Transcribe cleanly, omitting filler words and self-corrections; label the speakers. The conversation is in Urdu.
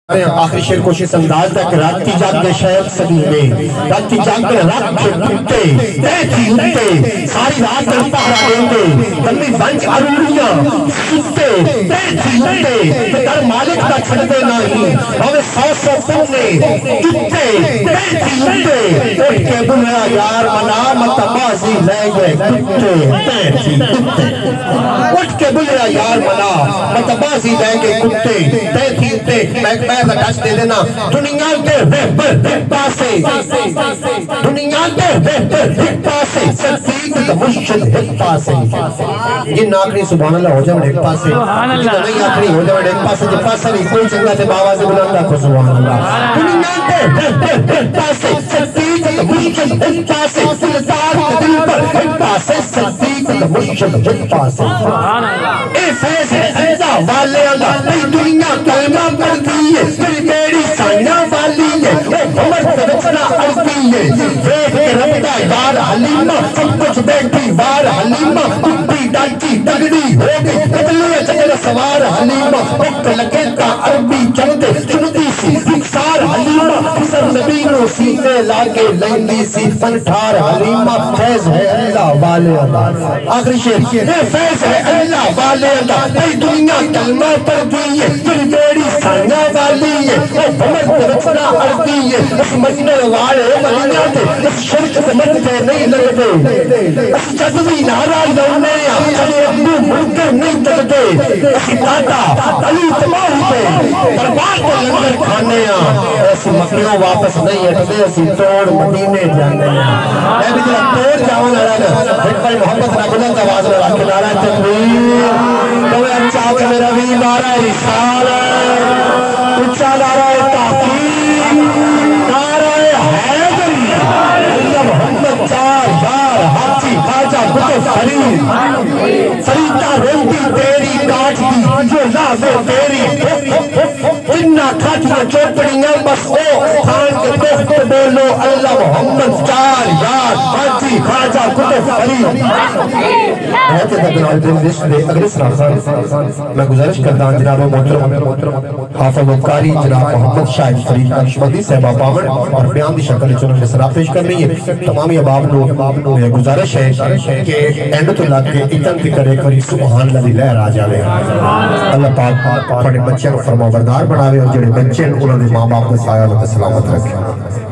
Speaker 1: آخری شعر کو اس انداز تک راتی جاگ دے شہر صدی میں راتی جاگ دے رکھ کتے تیتھی اتے ساری رات دے پہرا دیندے کمی بنچ عروریاں ستے تیتھی اتے در مالک دا چھڑ دے نہیں ہمیں سو پونے کتے تیتھی اتے اٹھ کے بنیا یار منا متبازی لے گئے کتے تیتھی اتے اٹھ کے بنیا یار منا متبازی لے گئے کتے تیتھی اتے میں ٹچ دے دینا دنیا کے بہتر پاسے دنیا کے بہتر پاسے صدیق مشد پاسے یہ ناکری سبحان اللہ ہو جائے ایک پاسے نہیں آخری ہو جائے ایک پاسے جب پاسے نہیں کوئی چنگا سے باواز بلندہ کو سبحان اللہ دنیا کے بہتر پاسے صدیق مشد پاسے سلطان کے دل پر ایک پاسے صدیق مشد پاسے اے فیض ہے اللہ والے اللہ ای دنیا کلمہ کر دیئے میری سائنہ والی ہے عمر سے بچنا عرضی ہے ویٹ کے ربدہ یار حلیمہ سب کچھ بیٹھی وار حلیمہ کپی ڈانٹی تگڑی ہو گئی بدلے چکر سوار حلیمہ وقت لگے کا عربی چلتے چنتی سی اکسار حلیمہ سر نبینوں سینے لاگے لیندی سی فنٹھار حلیمہ فیض ہے اللہ والے اللہ آخری شعر اے فیض ہے اللہ والے اللہ ای دنیا کلمہ پر دیئے میری سائنہ والی ہے عمر سے بچنا عرضی ہے اس مجنہ والے ملیاں تھے اس شرک سے مجھے نہیں لگتے اس جذبی نارا لونے چلے ابو ملکر نہیں تکتے اس دادا علی تمام پہ دربار کو لنگر کھانے ایسی مکیوں واپس نہیں ہٹتے اسی توڑ مدینے جانے میں بھی جب توڑ جاؤں لڑا ایک بھائی محمد بلند آواز میں رکھ نعرہ تکبیر تو اچھا کہ میرا بھی نعرہ رسالت اچھا نعرہ تحقیق نعرہ حیدری اللہ محمد چار یار حاجی خواجہ بطو فرید فریدہ روٹی تیری کاٹ دی جو لازے تیری جنہ کھاٹیاں چوپڑیاں بس او خان کے دوست بولو اللہ محمد چار یار حاجی خواجہ بطو فرید ایسے تکنال دن لسٹ دے اگلے سرار میں گزارش کرتا ہوں جناب محترم حافظ وقاری جناب محمد شاہد فرید نقشبندی صحبہ پاور اور بیان دی شکل چنن کے سرا پیش کرنی ہے تمامی اباب لوگ گزارش ہے کہ اینڈ تو لاکھ کے اتن کی کرے کری سبحان اللہ لہر آ جاوے اللہ پاک پڑے بچے کو فرما بردار بناوے اور جڑے بچے انہوں نے ماں باپ کو سایہ و سلامت رکھے